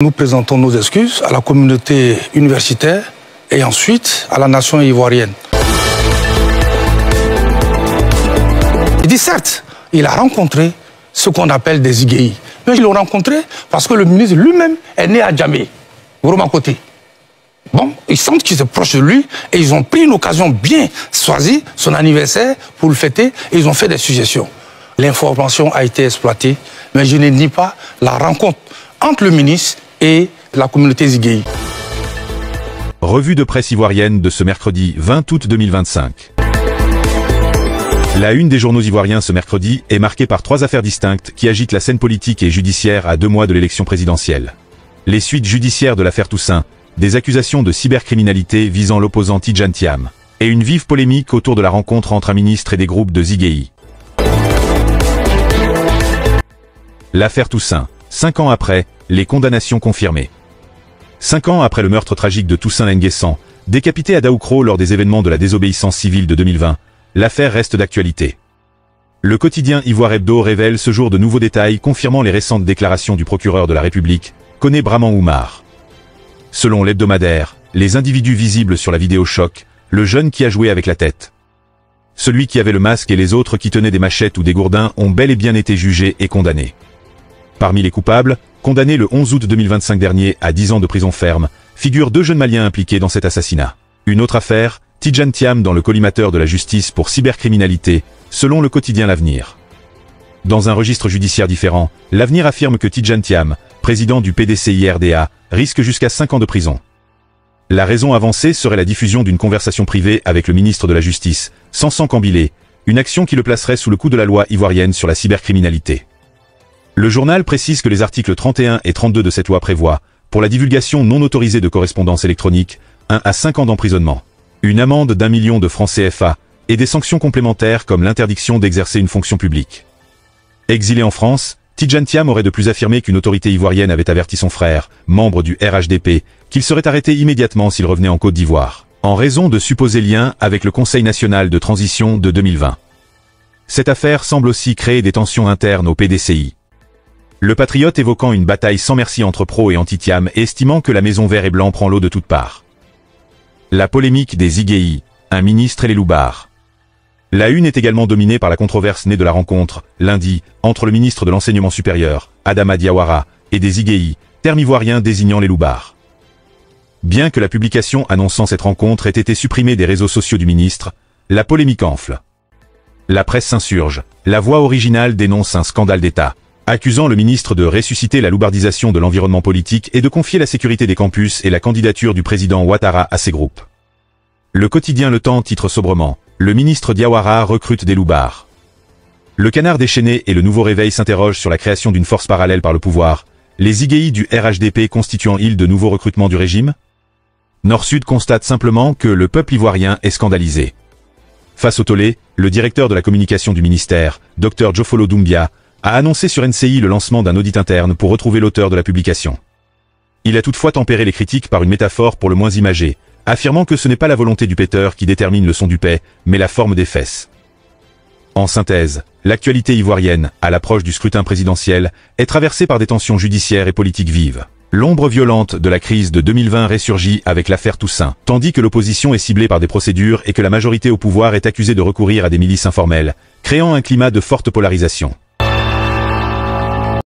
Nous présentons nos excuses à la communauté universitaire et ensuite à la nation ivoirienne. Il dit certes, il a rencontré ce qu'on appelle des IGI. Mais ils l'ont rencontré parce que le ministre lui-même est né à Djamé, Roma côté. Bon, ils sentent qu'ils sont proches de lui et ils ont pris une occasion bien choisie, son anniversaire, pour le fêter, et ils ont fait des suggestions. L'information a été exploitée, mais je ne nie pas la rencontre entre le ministre et la communauté Ziguéi. Revue de presse ivoirienne de ce mercredi 20 août 2025. La une des journaux ivoiriens ce mercredi est marquée par 3 affaires distinctes qui agitent la scène politique et judiciaire à 2 mois de l'élection présidentielle. Les suites judiciaires de l'affaire Toussaint, des accusations de cybercriminalité visant l'opposant Tidjane Thiam, et une vive polémique autour de la rencontre entre un ministre et des groupes de Ziguéi. L'affaire Toussaint. 5 ans après, les condamnations confirmées. 5 ans après le meurtre tragique de Toussaint Lenguessan, décapité à Daoukro lors des événements de la désobéissance civile de 2020, l'affaire reste d'actualité. Le quotidien Ivoire Hebdo révèle ce jour de nouveaux détails confirmant les récentes déclarations du procureur de la République, Koné Braman Oumar. Selon l'hebdomadaire, les individus visibles sur la vidéo choquent, le jeune qui a joué avec la tête. Celui qui avait le masque et les autres qui tenaient des machettes ou des gourdins ont bel et bien été jugés et condamnés. Parmi les coupables, condamnés le 11 août 2025 dernier à 10 ans de prison ferme, figurent 2 jeunes Maliens impliqués dans cet assassinat. Une autre affaire, Tidjane Thiam dans le collimateur de la justice pour cybercriminalité, selon le quotidien L'Avenir. Dans un registre judiciaire différent, L'Avenir affirme que Tidjane Thiam, président du PDCI-RDA, risque jusqu'à 5 ans de prison. La raison avancée serait la diffusion d'une conversation privée avec le ministre de la Justice, Sansan Kambilé, une action qui le placerait sous le coup de la loi ivoirienne sur la cybercriminalité. Le journal précise que les articles 31 et 32 de cette loi prévoient, pour la divulgation non autorisée de correspondance électronique, 1 à 5 ans d'emprisonnement, une amende d'1 million de francs CFA, et des sanctions complémentaires comme l'interdiction d'exercer une fonction publique. Exilé en France, Tidjane Thiam aurait de plus affirmé qu'une autorité ivoirienne avait averti son frère, membre du RHDP, qu'il serait arrêté immédiatement s'il revenait en Côte d'Ivoire, en raison de supposés liens avec le Conseil national de transition de 2020. Cette affaire semble aussi créer des tensions internes au PDCI. Le patriote évoquant une bataille sans merci entre pro et anti-Thiam et estimant que la maison vert et blanc prend l'eau de toutes parts. La polémique des Ziguéi, un ministre et les loubards. La une est également dominée par la controverse née de la rencontre, lundi, entre le ministre de l'Enseignement supérieur, Adama Diawara, et des Ziguéi, terme ivoirien désignant les loubards. Bien que la publication annonçant cette rencontre ait été supprimée des réseaux sociaux du ministre, la polémique enfle. La presse s'insurge, la voix originale dénonce un scandale d'État, accusant le ministre de ressusciter la loubardisation de l'environnement politique et de confier la sécurité des campus et la candidature du président Ouattara à ses groupes. Le quotidien Le Temps titre sobrement « Le ministre Diawara recrute des loubards ». Le Canard déchaîné et le Nouveau Réveil s'interrogent sur la création d'une force parallèle par le pouvoir, les Ziguéi du RHDP constituant-ils de nouveaux recrutements du régime? Nord-Sud constate simplement que le peuple ivoirien est scandalisé. Face au tollé, le directeur de la communication du ministère, Dr Jofolo Doumbia, a annoncé sur NCI le lancement d'un audit interne pour retrouver l'auteur de la publication. Il a toutefois tempéré les critiques par une métaphore pour le moins imagée, affirmant que ce n'est pas la volonté du péteur qui détermine le son du paix, mais la forme des fesses. En synthèse, l'actualité ivoirienne, à l'approche du scrutin présidentiel, est traversée par des tensions judiciaires et politiques vives. L'ombre violente de la crise de 2020 ressurgit avec l'affaire Toussaint, tandis que l'opposition est ciblée par des procédures et que la majorité au pouvoir est accusée de recourir à des milices informelles, créant un climat de forte polarisation.